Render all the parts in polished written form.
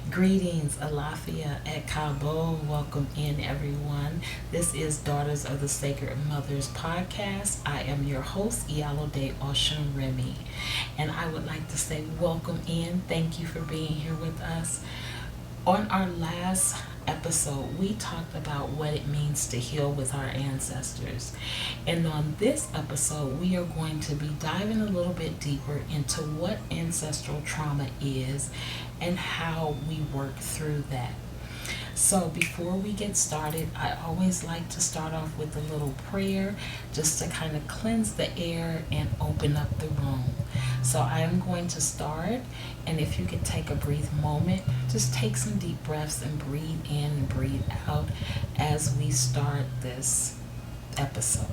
Greetings, Alafia at Cabo. Welcome in, everyone. This is Daughters of the Sacred Mothers podcast. I am your host, Iyalode Oshun Remy, and I would like to say welcome in. Thank you for being here with us. On our last episode, we talked about what it means to heal with our ancestors. And on this episode, we are going to be diving a little bit deeper into what ancestral trauma is and how we work through that. So, before we get started, I always like to start off with a little prayer just to kind of cleanse the air and open up the room. So, I am going to start, and if you could take a brief moment, just take some deep breaths and breathe in and breathe out as we start this episode.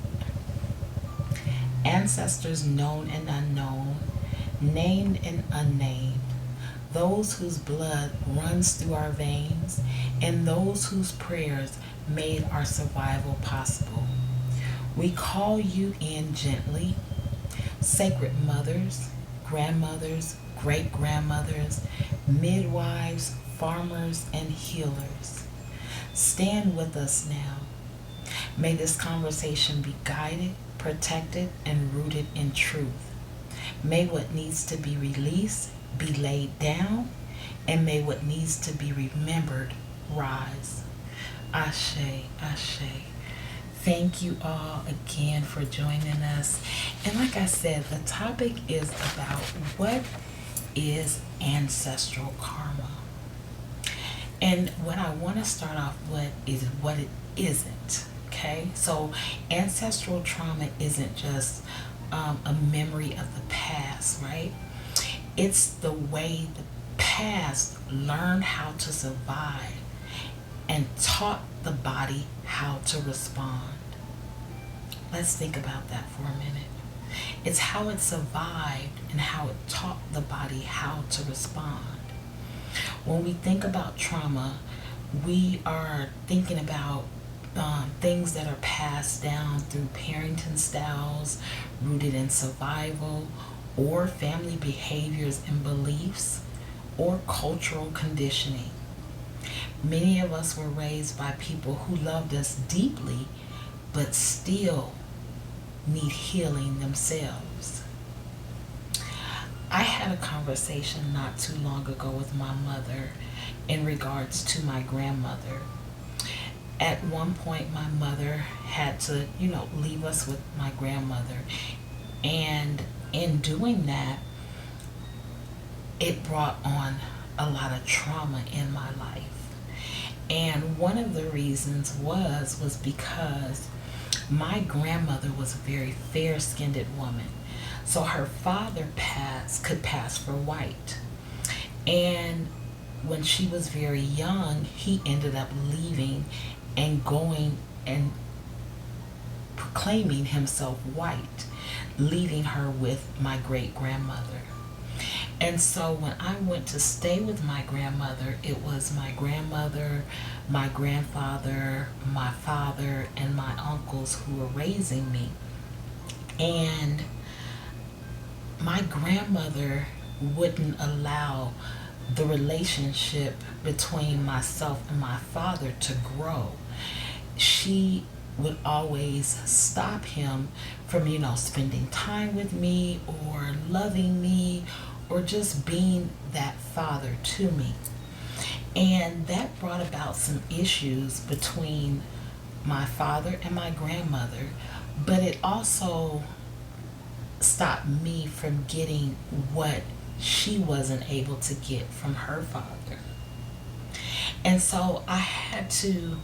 Ancestors known and unknown, named and unnamed, those whose blood runs through our veins, and those whose prayers made our survival possible. We call you in gently, sacred mothers, grandmothers, great grandmothers, midwives, farmers, and healers. Stand with us now. May this conversation be guided, protected, and rooted in truth. May what needs to be released be laid down, and may what needs to be remembered rise. Ashe, Ashe. Thank you all again for joining us. And like I said, the topic is about what is ancestral karma. And what I want to start off with is what it isn't. Okay, so ancestral trauma isn't just a memory of the past, right? It's the way the past learned how to survive and taught the body how to respond. Let's think about that for a minute. It's how it survived and how it taught the body how to respond. When we think about trauma, we are thinking about things that are passed down through parenting styles rooted in survival, or family behaviors and beliefs, or cultural conditioning. Many of us were raised by people who loved us deeply but still need healing themselves. I had a conversation not too long ago with my mother in regards to my grandmother. At one point, my mother had to, leave us with my grandmother. And in doing that, it brought on a lot of trauma in my life. And one of the reasons was because my grandmother was a very fair-skinned woman. So her father could pass for white. And when she was very young, he ended up leaving and going and proclaiming himself white, leaving her with my great grandmother. And so when I went to stay with my grandmother, it was my grandmother, my grandfather, my father, and my uncles who were raising me. And my grandmother wouldn't allow the relationship between myself and my father to grow. She would always stop him from, spending time with me or loving me or just being that father to me. And that brought about some issues between my father and my grandmother, but it also stopped me from getting what she wasn't able to get from her father. And so I had to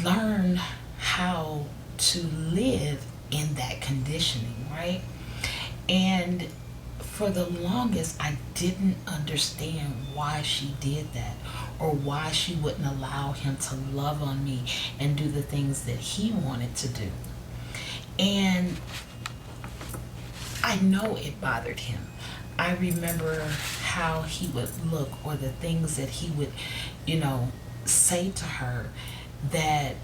learn how to live in that conditioning, right? And for the longest, I didn't understand why she did that or why she wouldn't allow him to love on me and do the things that he wanted to do. And I know it bothered him. I remember how he would look or the things that he would, say to her that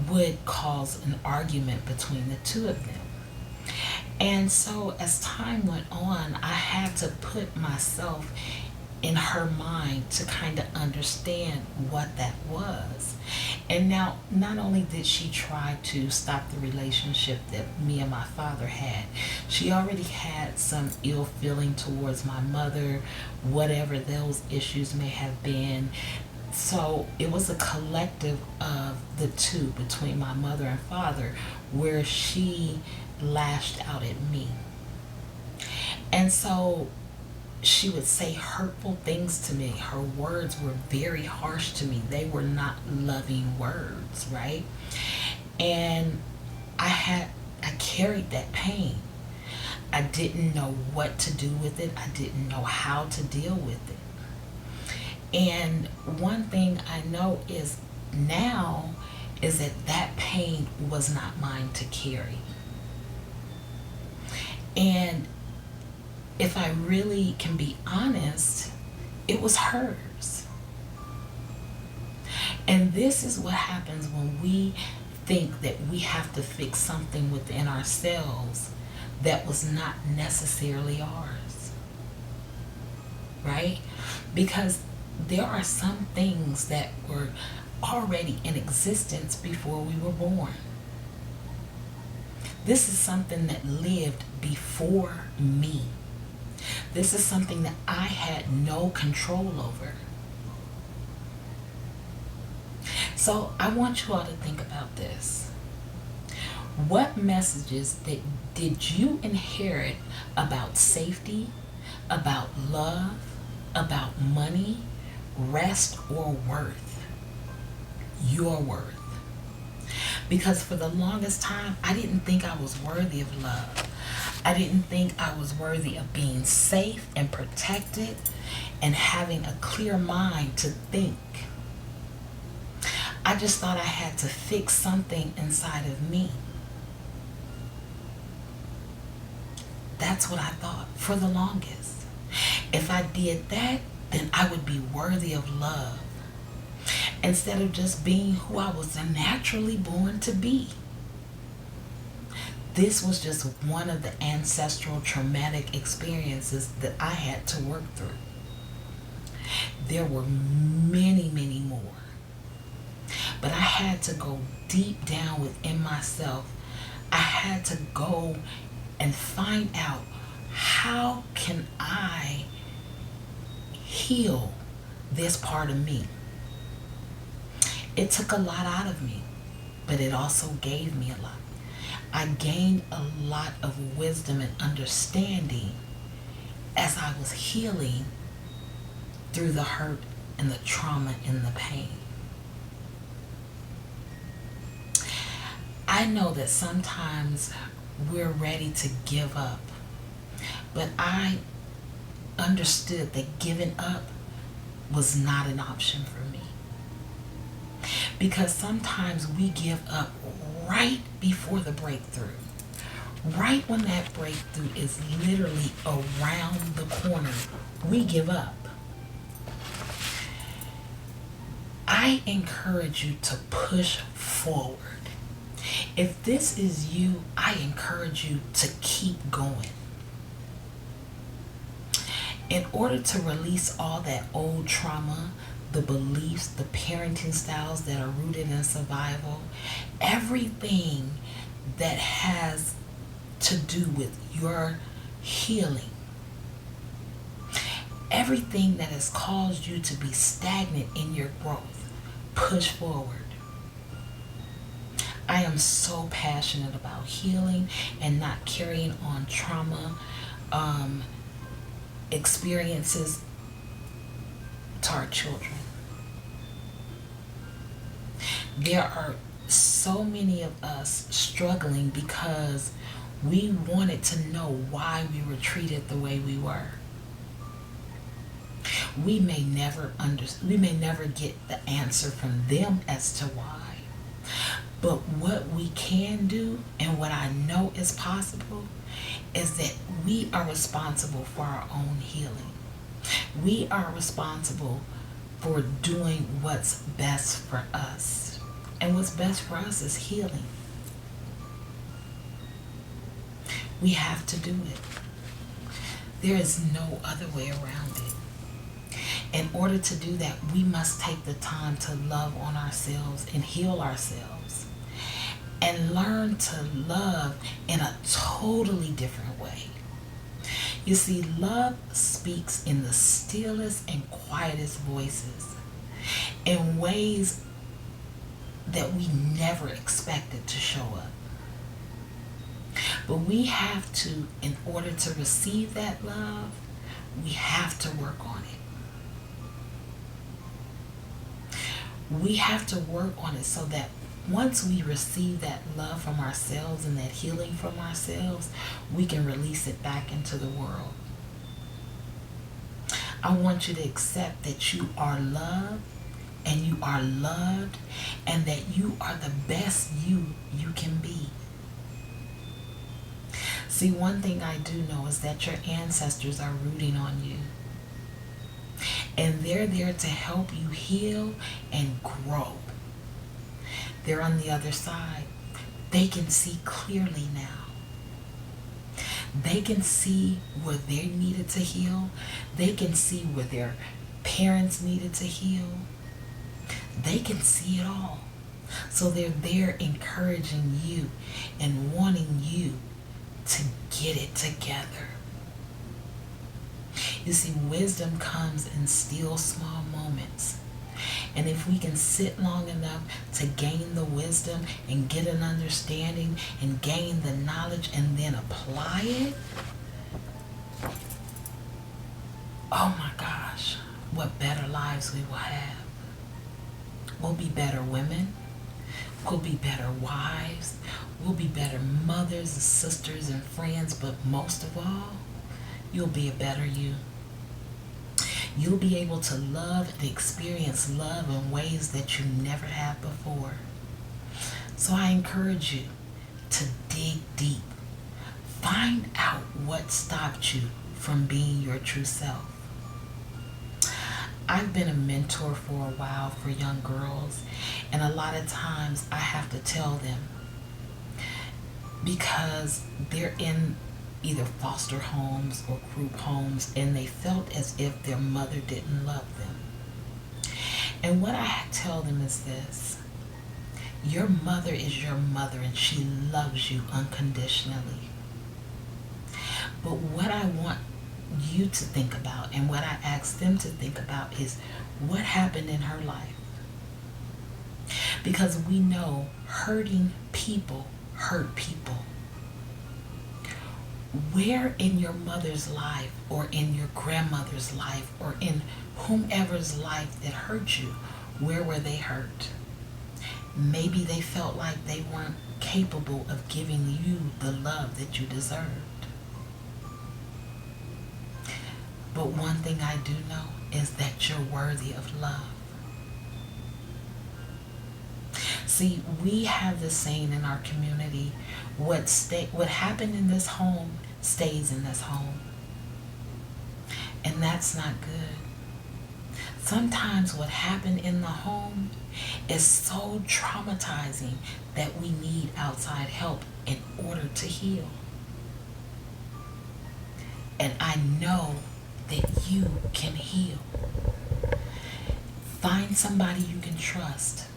would cause an argument between the two of them. And so as time went on, I had to put myself in her mind to kind of understand what that was. And now, not only did she try to stop the relationship that me and my father had, she already had some ill feeling towards my mother, whatever those issues may have been. So it was a collective of the two between my mother and father where she lashed out at me. And so she would say hurtful things to me. Her words were very harsh to me. They were not loving words, right? And I carried that pain. I didn't know what to do with it. I didn't know how to deal with it. And one thing I know is now is that that pain was not mine to carry. And if I really can be honest, it was hers. And this is what happens when we think that we have to fix something within ourselves that was not necessarily ours, right? Because there are some things that were already in existence before we were born. This is something that lived before me. This is something that I had no control over. So I want you all to think about this. What messages did you inherit about safety, about love, about money, rest, or worth? Your worth. Because for the longest time, I didn't think I was worthy of love. I didn't think I was worthy of being safe and protected and having a clear mind to think. I just thought I had to fix something inside of me. That's what I thought for the longest. If I did that, then I would be worthy of love instead of just being who I was naturally born to be. This was just one of the ancestral traumatic experiences that I had to work through. There were many, many more. But I had to go deep down within myself. I had to go and find out, how can I heal this part of me? It took a lot out of me, but it also gave me a lot. I gained a lot of wisdom and understanding as I was healing through the hurt and the trauma and the pain. I know that sometimes we're ready to give up, but I understood that giving up was not an option for me. Because sometimes we give up right before the breakthrough. Right when that breakthrough is literally around the corner, we give up. I encourage you to push forward. If this is you, I encourage you to keep going. In order to release all that old trauma, the beliefs, the parenting styles that are rooted in survival, everything that has to do with your healing, everything that has caused you to be stagnant in your growth, push forward. I am so passionate about healing and not carrying on trauma experiences to our children. There are so many of us struggling because we wanted to know why we were treated the way we were. We may never get the answer from them as to why. But what we can do, and what I know is possible, is that we are responsible for our own healing. We are responsible for doing what's best for us. And what's best for us is healing. We have to do it. There is no other way around it. In order to do that, we must take the time to love on ourselves and heal ourselves and learn to love in a totally different way. You see, love speaks in the stillest and quietest voices, in ways that we never expected to show up. But we have to, in order to receive that love, we have to work on it. We have to work on it so that once we receive that love from ourselves and that healing from ourselves, we can release it back into the world. I want you to accept that you are loved and you are loved and that you are the best you can be. See, one thing I do know is that your ancestors are rooting on you. And they're there to help you heal and grow. They're on the other side. They can see clearly now. They can see where they needed to heal. They can see where their parents needed to heal. They can see it all. So they're there encouraging you and wanting you to get it together. You see, wisdom comes in still small moments. And if we can sit long enough to gain the wisdom and get an understanding and gain the knowledge and then apply it, oh my gosh, what better lives we will have. We'll be better women. We'll be better wives. We'll be better mothers and sisters and friends. But most of all, you'll be a better you. You'll be able to love and experience love in ways that you never have before. So I encourage you to dig deep. Find out what stopped you from being your true self. I've been a mentor for a while for young girls, and a lot of times I have to tell them, because they're in either foster homes or group homes, and they felt as if their mother didn't love them. And what I tell them is this: your mother is your mother, and she loves you unconditionally. But what I want you to think about, and what I ask them to think about, is what happened in her life. Because we know hurting people hurt people. Where in your mother's life or in your grandmother's life or in whomever's life that hurt you, where were they hurt? Maybe they felt like they weren't capable of giving you the love that you deserved. But one thing I do know is that you're worthy of love. See, we have this saying in our community, what happened in this home stays in this home. And that's not good. Sometimes what happened in the home is so traumatizing that we need outside help in order to heal. And I know that you can heal. Find somebody you can trust.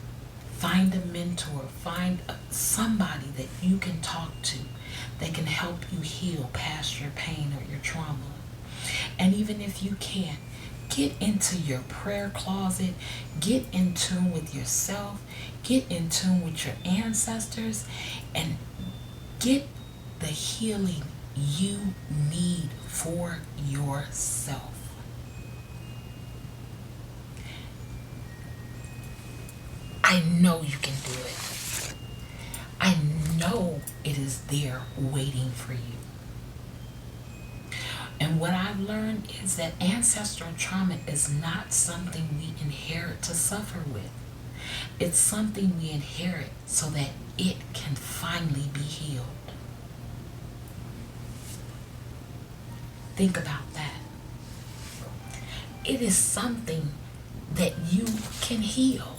Find a mentor. Find somebody that you can talk to that can help you heal past your pain or your trauma. And even if you can't, get into your prayer closet. Get in tune with yourself. Get in tune with your ancestors. And get the healing you need for yourself. I know you can do it. I know it is there waiting for you. And what I've learned is that ancestral trauma is not something we inherit to suffer with. It's something we inherit so that it can finally be healed. Think about that. It is something that you can heal.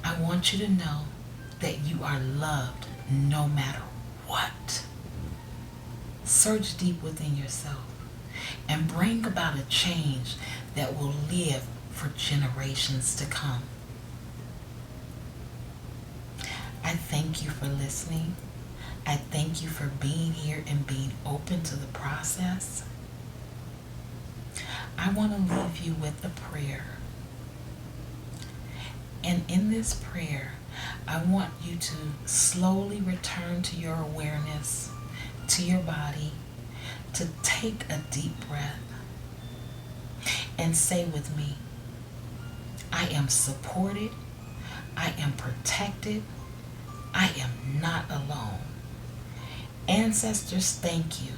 I want you to know that you are loved no matter what. Search deep within yourself and bring about a change that will live for generations to come. I thank you for listening. I thank you for being here and being open to the process. I want to leave you with a prayer. And in this prayer, I want you to slowly return to your awareness, to your body, to take a deep breath and say with me, I am supported, I am protected, I am not alone. Ancestors, thank you.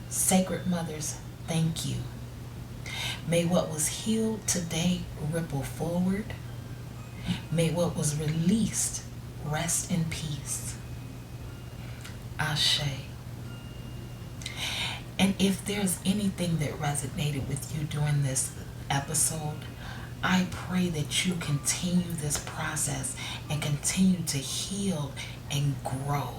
Sacred mothers, thank you. May what was healed today ripple forward. May what was released rest in peace. Ashe. And if there's anything that resonated with you during this episode, I pray that you continue this process and continue to heal and grow.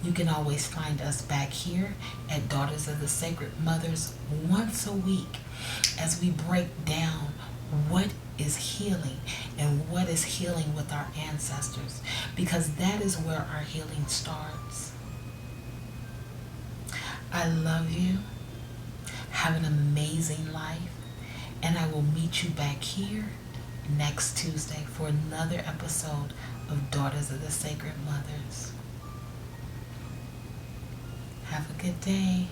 You can always find us back here at Daughters of the Sacred Mothers once a week as we break down what is healing and what is healing with our ancestors, because that is where our healing starts. I love you. Have an amazing life. And I will meet you back here next Tuesday for another episode of Daughters of the Sacred Mothers. Have a good day.